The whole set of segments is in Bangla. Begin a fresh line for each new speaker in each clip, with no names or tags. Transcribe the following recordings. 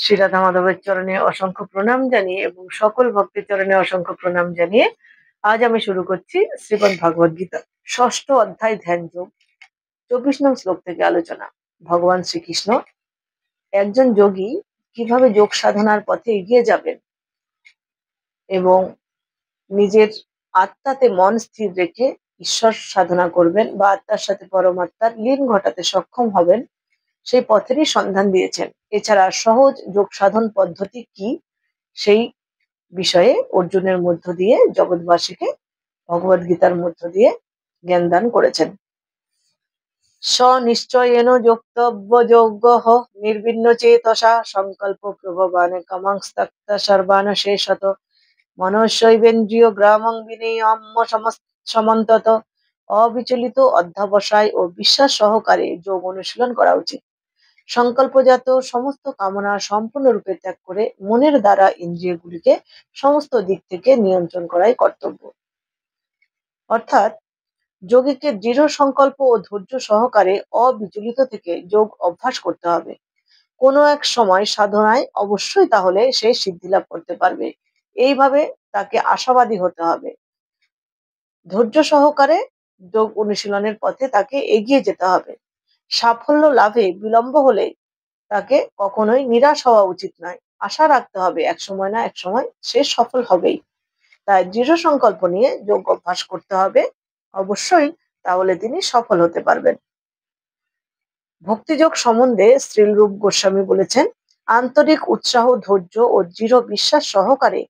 শ্রী রাধা মাধবের চরণে অসংখ্য প্রণাম জানিয়ে এবং সকল ভক্তের চরণে অসংখ্য প্রণাম জানিয়ে আজ আমি শুরু করছি শ্রীমদ্ ভাগবত গীতা ষষ্ঠ অধ্যায় ধ্যান যোগ 24 নং শ্লোক থেকে আলোচনা। ভগবান শ্রীকৃষ্ণ একজন যোগী কিভাবে যোগ সাধনার পথে এগিয়ে যাবেন এবং নিজের আত্মাতে মন স্থির রেখে ঈশ্বর সাধনা করবেন বা আত্মার সাথে পরমাত্মার লীন ঘটাতে সক্ষম হবেন, সেই পথেরই সন্ধান দিয়েছেন। এছাড়া সহজ যোগ সাধন পদ্ধতি কি, সেই বিষয়ে অর্জুনের মধ্য দিয়ে জগৎবাসীকে ভগবদ গীতার মধ্য দিয়ে জ্ঞান দান করেছেন। স্বনিশ্চয়েন যোক্তব্য যোগ্যঃ নির্বিণ্ণ চেতসা সংকল্প প্রভবান কামাংস্ত্যক্তা সর্বান শেষত মনসৈবেন্দ্রিয় গ্রামং বিনিয়ম্য সমন্তত। অবিচলিত অধ্যবসায় ও বিশ্বাস সহকারে যোগ অনুশীলন করা উচিত। সংকল্পজাত সমস্ত কামনা সম্পূর্ণরূপে ত্যাগ করে মনের দ্বারা ইন্দ্রিয়গুলিকে সমস্ত দিক থেকে নিয়ন্ত্রণ করাই কর্তব্য। অর্থাৎ যোগীকে দৃঢ় সংকল্প ও ধৈর্য সহকারে অবিচলিত থেকে যোগ অভ্যাস করতে হবে। কোনো এক সময় সাধনায় অবশ্যই তাহলে সে সিদ্ধি লাভ করতে পারবে। এইভাবে তাকে আশাবাদী হতে হবে। ধৈর্য সহকারে যোগ অনুশীলনের পথে তাকে এগিয়ে যেতে হবে। সাফল্য লাভে বিলম্ব হলে তাকে কখনোই নিরাশ হওয়া উচিত নয়। আশা রাখতে হবে এক সময় না এক সময় সে সফল হবেই। তাই দৃঢ় সংকল্প নিয়ে যোগ অভ্যাস করতে হবে অবশ্যই, তাহলে তিনি সফল হতে পারবেন। ভক্তিযোগ সম্বন্ধে শ্রীলরূপ গোস্বামী বলেছেন, আন্তরিক উৎসাহ, ধৈর্য ও দৃঢ় বিশ্বাস সহকারে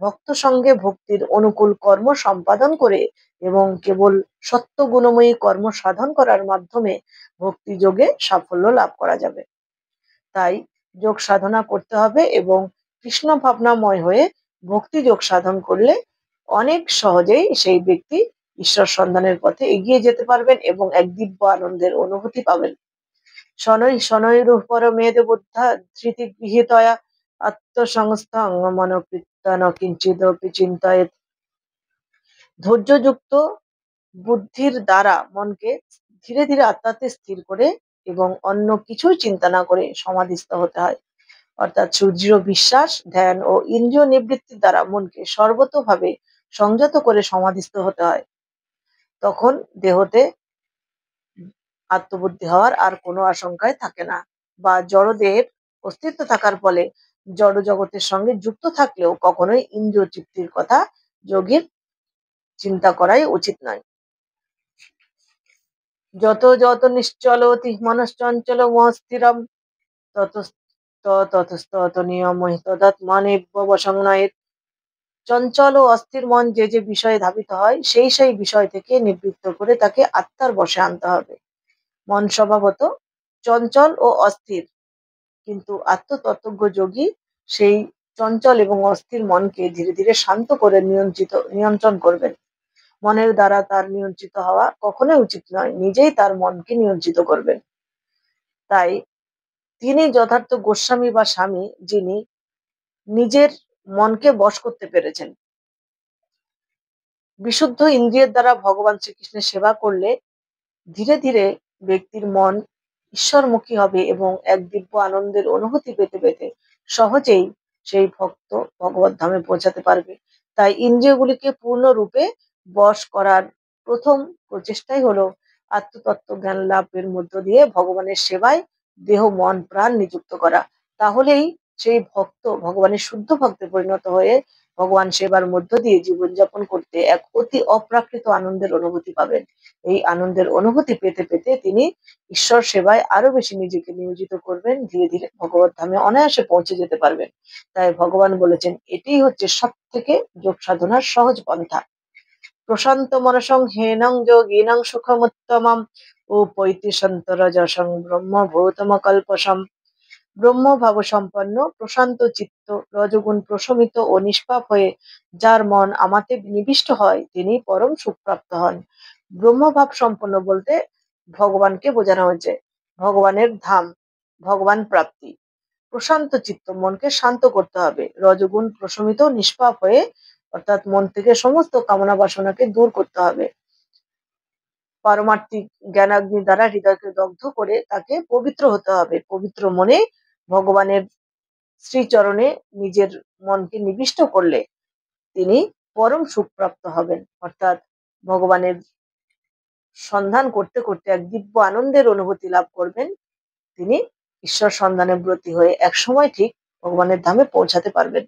ভক্ত সঙ্গে ভক্তির অনুকূল কর্ম সম্পাদন করে এবং কেবল সত্য গুণময়ী কর্ম সাধন করার মাধ্যমে ভক্তি যোগে সাফল্য লাভ করা যাবে। তাই যোগ সাধনা করতে হবে এবং কৃষ্ণ ভাবনাময় হয়ে ভক্তি যোগ সাধন করলে অনেক সহজেই সেই ব্যক্তি ঈশ্বর সন্ধানের পথে এগিয়ে যেতে পারবেন এবং এক দিব্য আনন্দের অনুভূতি পাবেন। শনৈ শনৈরূপ পরমেদ বুদ্ধা ধৃতি গৃহীতয়া আত্মসংস্থাং মনোকৃত্যান কিঞ্চিদপি চিন্তয়েৎ। ধৈর্যযুক্ত বুদ্ধির দ্বারা মনকে ধীরে ধীরে আত্মাতে স্থির করে এবং অন্য কিছুই চিন্তা না করে সমাধিস্থ হতে হয়। অর্থাৎ সুদৃঢ় বিশ্বাস, ধ্যান ও ইন্দ্রিয় নিবৃত্তির দ্বারা মনকে সর্বতোভাবে সংযত করে সমাধিস্থ হতে হয়। তখন দেহতে আত্মবুদ্ধি হওয়ার আর কোনো আশঙ্কায় থাকে না, বা জড়দেহের অস্তিত্ব থাকার ফলে জড় জগতের সঙ্গে যুক্ত থাকলেও কখনোই ইন্দ্রিয় তৃপ্তির কথা যোগীর চিন্তা করাই উচিত নয়। যত যত নিশ্চলতি মনশ্চঞ্চল মস্থিরম ততস্তত নিয়মৈ তদাত্মনেব্য বসংনয়েৎ। চঞ্চল ও অস্থির মন যে যে বিষয়ে ধাবিত হয় সেই সেই বিষয় থেকে নিবৃত্ত করে তাকে আত্মার বশে আনতে হবে। মন স্বভাবত চঞ্চল ও অস্থির, কিন্তু আত্মতত্ত্বজ্ঞ যোগী সেই চঞ্চল এবং অস্থির মনকে ধীরে ধীরে শান্ত করে নিয়ন্ত্রণ করবেন। মনের দ্বারা তার নিয়ন্ত্রিত হওয়া কখনোই উচিত নয়, নিজেই তার মনকে নিয়ন্ত্রিত করবেন। তাই তিনি যথার্থ গোস্বামী বা স্বামী, যিনি নিজের মনকে বশ করতে পেরেছেন। বিশুদ্ধ ইন্দ্রিয়ের দ্বারা ভগবান শ্রীকৃষ্ণের সেবা করলে ধীরে ধীরে ব্যক্তির মন ঈশ্বরমুখী হবে এবং এক দিব্য আনন্দের অনুভূতি পেতে পেতে সহজেই সেই ভক্ত ভগবত ধামে পৌঁছাতে পারবে। তাই ইন্দ্রিয়গুলিকে পূর্ণরূপে বশ করার প্রথম প্রচেষ্টাই হলো আত্মতত্ত্ব জ্ঞান লাভের মধ্য দিয়ে ভগবানের সেবায় দেহ মন প্রাণ নিযুক্ত করা। তাহলেই সেই ভক্ত ভগবানের শুদ্ধ ভক্তে পরিণত হয়ে ভগবান সেবার মধ্য দিয়ে জীবনযাপন করতে এক অতি অপ্রাকৃত আনন্দের অনুভূতি পাবেন। এই আনন্দের অনুভূতি পেতে পেতে তিনি ঈশ্বর সেবায় আরো বেশি নিজেকে নিয়োজিত করবেন, ধীরে ধীরে ভগবত ধামে অনায়াসে পৌঁছে যেতে পারবেন। তাই ভগবান বলেছেন, এটাই হচ্ছে সব থেকে যোগ সাধনার সহজ পন্থা। প্রশান্ত মনসং হেনং যোগিনং সুখমুত্তমম উপৈতি সন্তরজসং ব্রহ্মভূতম কল্পসম। ব্রহ্মভাব সম্পন্ন প্রশান্ত চিত্ত, রজগুণ প্রশমিত ও নিষ্পাপ হয়ে যার মন আমাতে নিবিষ্ট হয় তিনি পরম সুখপ্রাপ্ত হন। ব্রহ্মভাব সম্পন্ন বলতে ভগবানকে বোঝানো হয়েছে, ভগবানের ধাম, ভগবান প্রাপ্তি। প্রশান্ত চিত্ত, মনকে শান্ত করতে হবে। রজগুণ প্রশমিত, নিষ্পাপ হয়ে অর্থাৎ মন থেকে সমস্ত কামনা বাসনাকে দূর করতে হবে। পারমার্থিক জ্ঞানাগ্নি দ্বারা হৃদয়কে দগ্ধ করে তাকে পবিত্র হতে হবে। পবিত্র মনে ভগবানের শ্রীচরণে নিজের মনকে নিবিষ্ট করলে তিনি পরম সুখপ্রাপ্ত হবেন। অর্থাৎ ভগবানের সন্ধান করতে করতে এক দিব্য আনন্দের অনুভূতি লাভ করবেন। তিনি ঈশ্বর সন্ধানে ব্রতী হয়ে একসময় ঠিক ভগবানের ধামে পৌঁছাতে পারবেন।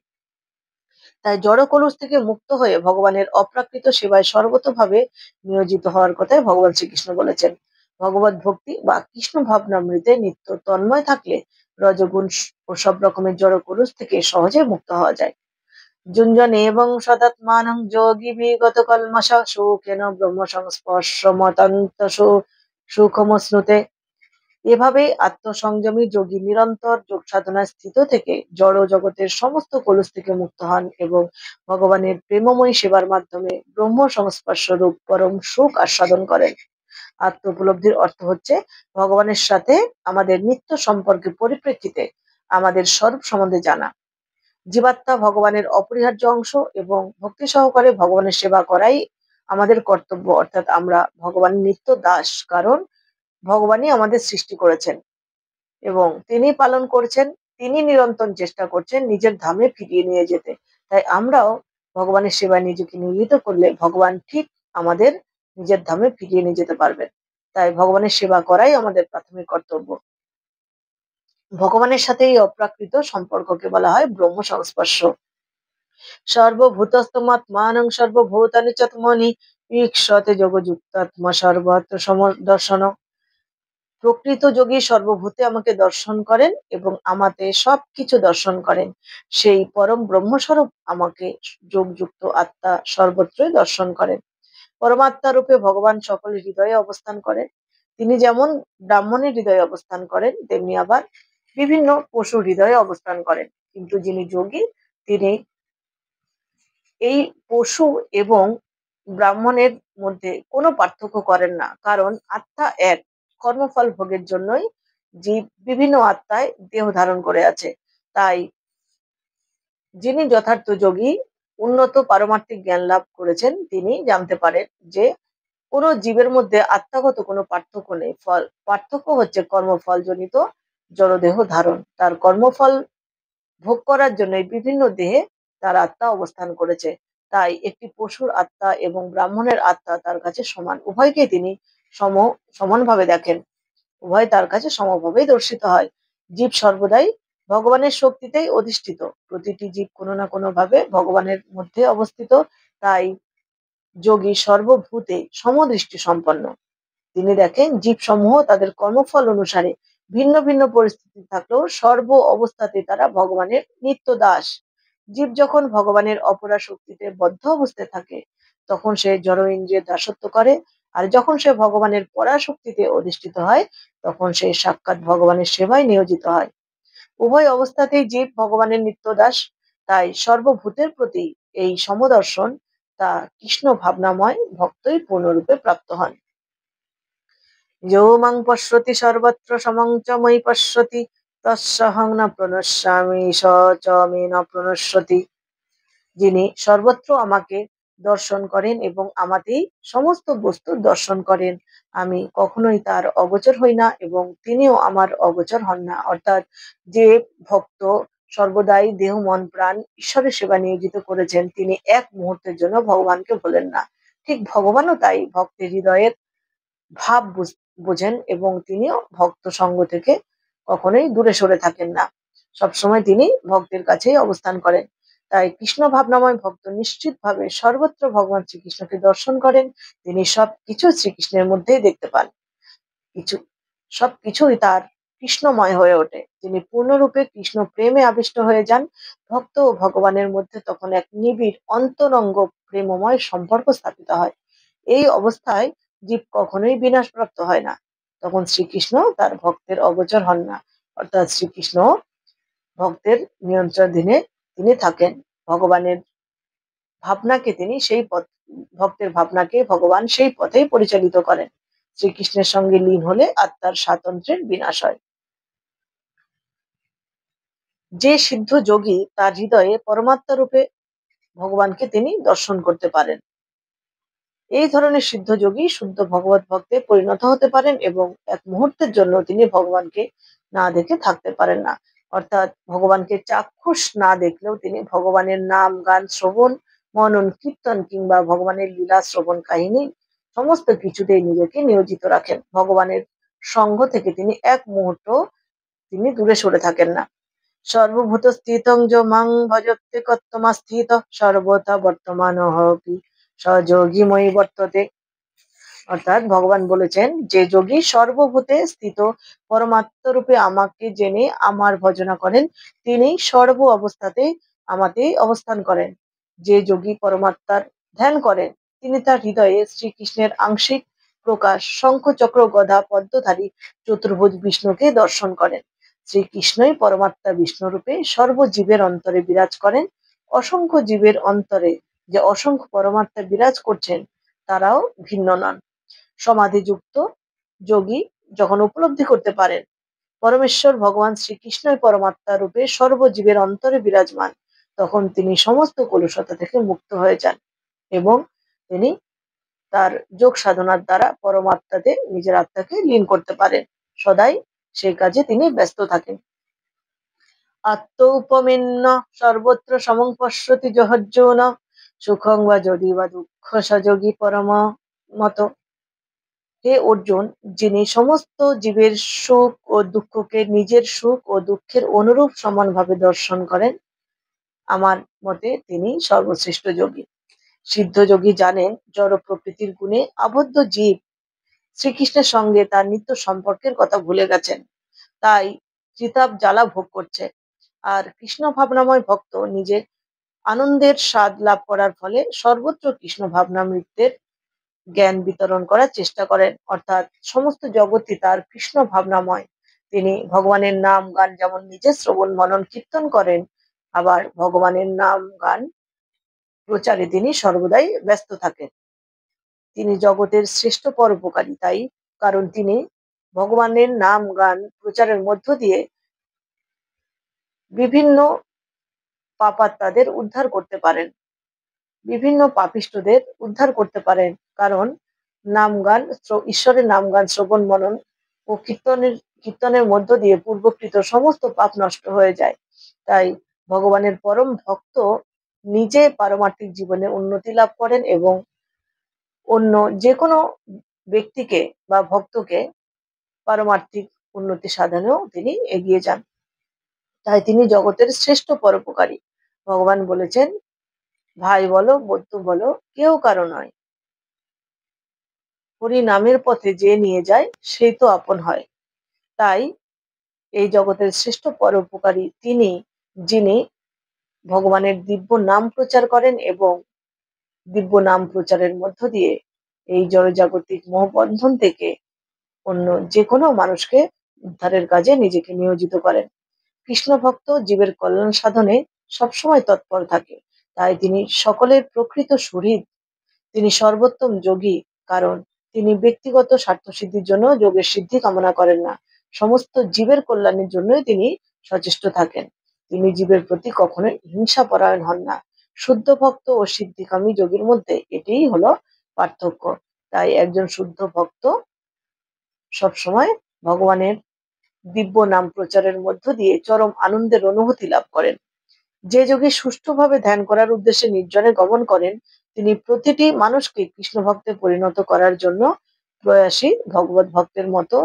তাই জড় কলুষ থেকে মুক্ত হয়ে ভগবানের অপ্রাকৃত সেবায় সর্বতোভাবে নিয়োজিত হওয়ার কথাই ভগবান শ্রীকৃষ্ণ বলেছেন। ভগবত ভক্তি বা কৃষ্ণ ভাবনামৃতে নিত্য তন্ময় থাকলে রজগুণ ও সব রকমের জড় কলুষ থেকে সহজে মুক্ত হওয়া যায়। যুঞ্জন এবং সদাত্মানং যোগী বিগত কলমশ সুখেন ব্রহ্ম সংস্পর্শ মতন্ত সুখমশ্নুতে। এভাবে আত্মসংযমী যোগী নিরন্তর যোগ সাধনায় স্থিত থেকে জড় জগতের সমস্ত কলুষ থেকে মুক্ত হন এবং ভগবানের প্রেমময়ী সেবার মাধ্যমে ব্রহ্ম সংস্পর্শ রূপ পরম সুখ আস্বাদন করেন। আত্ম উপলব্ধির অর্থ হচ্ছে ভগবানের সাথে আমাদের নিত্য সম্পর্কের পরিপ্রেক্ষিতে আমাদের স্বরূপ সম্বন্ধে জানা। জীবাত্মা ভগবানের অপরিহার্য অংশ এবং ভক্তি সহকারে ভগবানের সেবা করাই আমাদের কর্তব্য। অর্থাৎ আমরা ভগবানের নিত্য দাস, কারণ ভগবানই আমাদের সৃষ্টি করেছেন এবং তিনি পালন করছেন। তিনি নিরন্তর চেষ্টা করছেন নিজের ধামে ফিরিয়ে নিয়ে যেতে। তাই আমরাও ভগবানের সেবায় নিজেকে নিয়োজিত করলে ভগবান ঠিক আমাদের নিজের ধামে ফিরিয়ে নিয়ে যেতে পারবেন। তাই ভগবানের সেবা করাই আমাদের প্রাথমিক কর্তব্য। ভগবানের সাথে এই অপ্রাকৃত সম্পর্ককে বলা হয় ব্রহ্ম সংস্পর্শ। সর্বভূতস্তমাত্মানং সর্বভূতানি চাত্মনি ঈক্ষতে যোগযুক্তাত্মা সর্বত্র সমদর্শন। প্রকৃত যোগী সর্বভূতে আমাকে দর্শন করেন এবং আমাতে সবকিছু দর্শন করেন। সেই পরম ব্রহ্মস্বরূপ আমাকে যোগযুক্ত আত্মা সর্বত্রই দর্শন করেন। পরমাত্মা রূপে ভগবান সকলের হৃদয়ে অবস্থান করেন। তিনি যেমন ব্রাহ্মণের হৃদয়ে অবস্থান করেন, তেমনি আবার বিভিন্ন পশুর হৃদয়ে অবস্থান করেন। কিন্তু যিনি যোগী, তিনি এই পশু এবং ব্রাহ্মণের মধ্যে কোনো পার্থক্য করেন না, কারণ আত্মা এক। কর্মফল ভোগের জন্যই জীব বিভিন্ন আত্মায় দেহ ধারণ করে আছে। তাই যিনি যথার্থ যোগী, উন্নত পারমার্থিক জ্ঞান লাভ করেছেন, তিনি জানতে পারেন যে কোনো জীবের মধ্যে আত্মাগত কোনো পার্থক্য নেই। পার্থক্য হচ্ছে কর্মফল জনিত জড়দেহ ধারণ। তার কর্মফল ভোগ করার জন্য বিভিন্ন দেহে তার আত্মা অবস্থান করেছে। তাই একটি পশুর আত্মা এবং ব্রাহ্মণের আত্মা তার কাছে সমান। উভয়কে তিনি সমানভাবে দেখেন। উভয় তার কাছে সমভাবেই দর্শিত হয়। জীব সর্বদাই ভগবানের শক্তিতেই অধিষ্ঠিত। প্রতিটি জীব কোনো না কোনো ভাবে ভগবানের মধ্যে অবস্থিত। তাই যোগী সর্বভূতে সমদৃষ্টি সম্পন্ন। তিনি দেখেন জীবসমূহ তাদের কর্মফল অনুসারে ভিন্ন ভিন্ন পরিস্থিতি থাকলেও সর্ব অবস্থাতে তারা ভগবানের নিত্য দাস। জীব যখন ভগবানের অপরা শক্তিতে বদ্ধ অবস্থায় থাকে, তখন সে জড় ইন্দ্রিয়ের দাসত্ব করে। আর যখন সে ভগবানের পরাশক্তিতে অধিষ্ঠিত হয়, তখন সে সাক্ষাৎ ভগবানের সেবায় নিয়োজিত হয়। উভয় অবস্থাতেই জীব ভগবানের নিত্য দাস। তাই সর্বভূতের প্রতি এই সমদর্শন তা কৃষ্ণ ভাবনাময় ভক্তই পূর্ণরূপে প্রাপ্ত হন। যো মাং পশ্যতি সর্বত্র সমং চ ময়ি পশ্যতি তস্যহং ন প্রণশ্যামি স চ মে ন প্রণশ্যতি। যিনি সর্বত্র আমাকে দর্শন করেন এবং আমাতেই সমস্ত বস্তু দর্শন করেন, আমি কখনোই তার অগোচর হই না এবং তিনিও আমার অগোচর হন না। অর্থাৎ যে ভক্ত সর্বদাই দেহ মন প্রাণ ঈশ্বরের সেবা নিয়োজিত করেছেন, তিনি এক মুহূর্তের জন্য ভগবানকে ভোলেন না। ঠিক ভগবানও তাই ভক্তের হৃদয়ের ভাব বোঝেন এবং তিনিও ভক্ত সঙ্গ থেকে কখনোই দূরে সরে থাকেন না। সবসময় তিনি ভক্তের কাছেই অবস্থান করেন। তাই কৃষ্ণ ভাবনাময় ভক্ত নিশ্চিতভাবে সর্বত্র ভগবান শ্রীকৃষ্ণকে দর্শন করেন। তিনি সবকিছু শ্রীকৃষ্ণের মধ্যেই দেখতে পান। কিছু সবকিছুই তার কৃষ্ণময় হয়ে ওঠে। তিনি পূর্ণরূপে কৃষ্ণ প্রেমে আবিষ্ট হয়ে যান। ভক্ত ও ভগবানের মধ্যে তখন এক নিবিড় অন্তরঙ্গ প্রেমময় সম্পর্ক স্থাপিত হয়। এই অবস্থায় জীব কখনোই বিনাশপ্রাপ্ত হয় না। তখন শ্রীকৃষ্ণ তার ভক্তের অগোচর হন না। অর্থাৎ শ্রীকৃষ্ণ ভক্তের নিয়ন্ত্রণাধীনে তিনি থাকেন। ভগবানের ভাবনাকে তিনি সেই পথ ভক্তের ভাবনাকে ভগবান সেই পথেই পরিচালিত করেন। শ্রীকৃষ্ণের সঙ্গে লীন হলে আত্মার স্বাতন্ত্র্যের বিনাশ হয়। যে সিদ্ধ যোগী তার হৃদয়ে পরমাত্মা রূপে ভগবানকে তিনি দর্শন করতে পারেন। এই ধরনের সিদ্ধ যোগী শুদ্ধ ভগবত ভক্তে পরিণত হতে পারেন এবং এক মুহূর্তের জন্য তিনি ভগবানকে না দেখে থাকতে পারেন না। অর্থাৎ ভগবানকে চাক্ষুষ না দেখলেও তিনি ভগবানের নাম গান শ্রবণ মনন কীর্তন কিংবা ভগবানের লীলা শ্রবণ কাহিনী সমস্ত কিছুতেই নিজেকে নিয়োজিত রাখেন। ভগবানের সঙ্গ থেকে তিনি এক মুহূর্ত তিনি দূরে সরে থাকেন না। সর্বভূত স্থিতং য মাং ভজতে কত্তমা স্থিত সর্বথা বর্তমানঃপি স যোগীময়ী বর্ততে। অর্থাৎ ভগবান বলেছেন যে যোগী সর্বভূতে স্থিত পরমাত্মরূপে আমাকে জেনে আমার ভজনা করেন তিনি সর্ব অবস্থাতে আমাতেই অবস্থান করেন। যে যোগী পরমাত্মার ধ্যান করেন তিনি তার হৃদয়ে শ্রীকৃষ্ণের আংশিক প্রকাশ শঙ্খ চক্র গদা পদ্মধারী চতুর্ভুজ বিষ্ণুকে দর্শন করেন। শ্রীকৃষ্ণই পরমাত্মা বিষ্ণুরূপে সর্বজীবের অন্তরে বিরাজ করেন। অসংখ্য জীবের অন্তরে যে অসংখ্য পরমাত্মা বিরাজ করছেন তারাও ভিন্ন নন। সমাধিযুক্ত যোগী যখন উপলব্ধি করতে পারেন পরমেশ্বর ভগবান শ্রীকৃষ্ণের পরমাত্মা রূপে সর্বজীবের অন্তরে বিরাজমান, তখন তিনি সমস্ত কলুষতা থেকে মুক্ত হয়ে যান এবং তিনি তার যোগ সাধনার দ্বারা পরমাত্মাতে নিজের আত্মাকে লীন করতে পারেন। সদাই সেই কাজে তিনি ব্যস্ত থাকেন। আত্মৌপমেন্ন সর্বত্র সমং পশ্যতি জহজ্জোন সুখং বা যদি বা দুঃখ সযোগী পরম মত। হে অর্জুন, যিনি সমস্ত জীবের সুখ ও দুঃখকে নিজের সুখ ও দুঃখের অনুরূপ সমানভাবে দর্শন করেন, আমার মতে তিনি সর্বশ্রেষ্ঠ যোগী। সিদ্ধ যোগী জানেন জড় প্রকৃতির গুণে আবদ্ধ জীব শ্রীকৃষ্ণের সঙ্গে তার নিত্য সম্পর্কের কথা ভুলে গেছেন, তাই ত্রিতাপ জ্বালা ভোগ করছে। আর কৃষ্ণ ভাবনাময় ভক্ত নিজের আনন্দের স্বাদ লাভ করার ফলে সর্বত্র কৃষ্ণ ভাবনামৃতের জ্ঞান বিতরণ করার চেষ্টা করেন। অর্থাৎ সমস্ত জগৎই তার কৃষ্ণ ভাবনাময়। তিনি ভগবানের নাম গান যেমন নিজে শ্রবণ মনন কীর্তন করেন, আবার ভগবানের নাম গান প্রচারে তিনি সর্বদাই ব্যস্ত থাকেন। তিনি জগতের শ্রেষ্ঠ পরোপকারী, তাই কারণ তিনি ভগবানের নাম গান প্রচারের মধ্য দিয়ে বিভিন্ন পাপাত্মাদের উদ্ধার করতে পারেন, বিভিন্ন পাপিষ্ঠদের উদ্ধার করতে পারেন। কারণ নাম গান ঈশ্বরের নাম গান শ্রবণ মনন ও কীর্তনের মধ্য দিয়ে পূর্বকৃত সমস্ত পাপ নষ্ট হয়ে যায়। তাই ভগবানের পরম ভক্ত নিজে পারমার্থিক জীবনে উন্নতি লাভ করেন এবং অন্য যে কোনো ব্যক্তিকে বা ভক্তকে পারমার্থিক উন্নতি সাধনেও তিনি এগিয়ে যান। তাই তিনি জগতের শ্রেষ্ঠ পরোপকারী। ভগবান বলেছেন, ভাই বলো বন্ধু বলো কেউ কারো নয়, হরি নামের পথে যে নিয়ে যায় সেই তো আপন হয়। তাই এই জগতের শ্রেষ্ঠ পরোপকারী তিনি, যিনি ভগবানের দিব্য নাম প্রচার করেন এবং দিব্য নাম প্রচারের মধ্য দিয়ে এই জড়জাগতিক মোহবন্ধন থেকে অন্য যে কোনো মানুষকে উদ্ধারের কাজে নিজেকে নিয়োজিত করেন। কৃষ্ণ ভক্ত জীবের কল্যাণ সাধনে সবসময় তৎপর থাকে, তাই তিনি সকলের প্রকৃত সুহৃদ। তিনি সর্বোত্তম যোগী, কারণ তিনি ব্যক্তিগত স্বার্থসিদ্ধির জন্য যোগের সিদ্ধি কামনা করেন না, সমস্ত জীবের কল্যাণের জন্যই তিনি সচেষ্ট থাকেন। তিনি জীবের প্রতি কখনোই হিংসা পরায়ণ হন না। শুদ্ধ ভক্ত ও সিদ্ধিকামী যোগীর মধ্যে এটিই হলো পার্থক্য। তাই একজন শুদ্ধ ভক্ত সবসময় ভগবানের দিব্য নাম প্রচারের মধ্য দিয়ে চরম আনন্দের অনুভূতি লাভ করেন। যে যোগী সুষ্ঠুভাবে ধ্যান করার উদ্দেশ্যে নির্জনে গমন করেন তিনি প্রতিটি মানুষকে কৃষ্ণ ভক্তে পরিণত করার জন্য প্রয়াসী। ভগবত ভক্তের মতো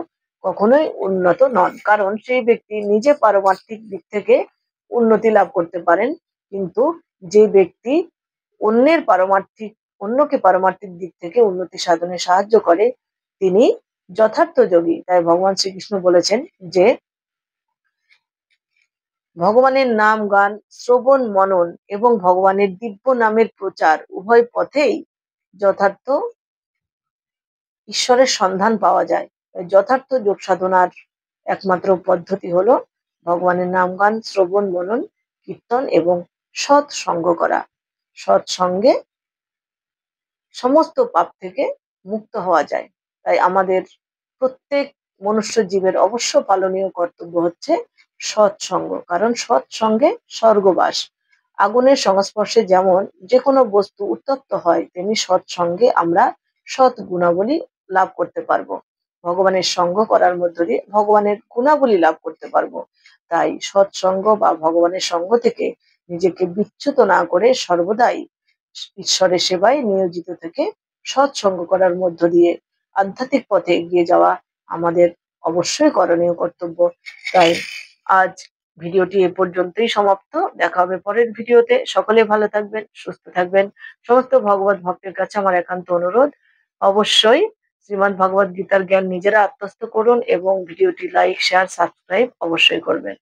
কখনোই উন্নত নন, কারণ সেই ব্যক্তি নিজে পারমার্থিক দিক থেকে উন্নতি লাভ করতে পারেন, কিন্তু যে ব্যক্তি অন্যকে পারমার্থিক দিক থেকে উন্নতি সাধনে সাহায্য করে তিনি যথার্থ যোগী। তাই ভগবান শ্রীকৃষ্ণ বলেছেন যে ভগবানের নাম গান শ্রবণ মনন এবং ভগবানের দিব্য নামের প্রচার উভয় পথেই যথার্থ ঈশ্বরের সন্ধান পাওয়া যায়। যথার্থ যোগ সাধনার একমাত্র পদ্ধতি হলো ভগবানের নাম গান শ্রবণ মনন কীর্তন এবং সৎসঙ্গ করা। সৎসঙ্গে সমস্ত পাপ থেকে মুক্ত হওয়া যায়। তাই আমাদের প্রত্যেক মনুষ্য জীবের অবশ্য পালনীয় কর্তব্য হচ্ছে সৎসঙ্গ, কারণ সৎসঙ্গে স্বর্গবাস। আগুনের সংস্পর্শে যেমন যে কোনো বস্তু উত্তপ্ত হয়, তেমনি সৎসঙ্গে আমরা সৎ গুণাবলী লাভ করতে পারবো। ভগবানের সঙ্গ করার মধ্য দিয়ে ভগবানের গুণাবলী লাভ করতে পারবো। তাই সৎসঙ্গ বা ভগবানের সঙ্গ থেকে নিজেকে বিচ্যুত না করে সর্বদাই ঈশ্বরের সেবায় নিয়োজিত থেকে সৎসঙ্গ করার মধ্য দিয়ে আধ্যাত্মিক পথে এগিয়ে যাওয়া আমাদের অবশ্যই করণীয় কর্তব্য। তাই আজ ভিডিওটি এ পর্যন্তই সমাপ্ত। দেখা হবে পরের ভিডিওতে। সকলে ভালো থাকবেন, সুস্থ থাকবেন। সমস্ত ভগবত ভক্তের কাছে আমার একান্ত অনুরোধ, অবশ্যই শ্রীমদ্ ভগবত গীতার জ্ঞান নিজেরা আত্মস্থ করুন এবং ভিডিওটি লাইক, শেয়ার, সাবস্ক্রাইব অবশ্যই করবেন।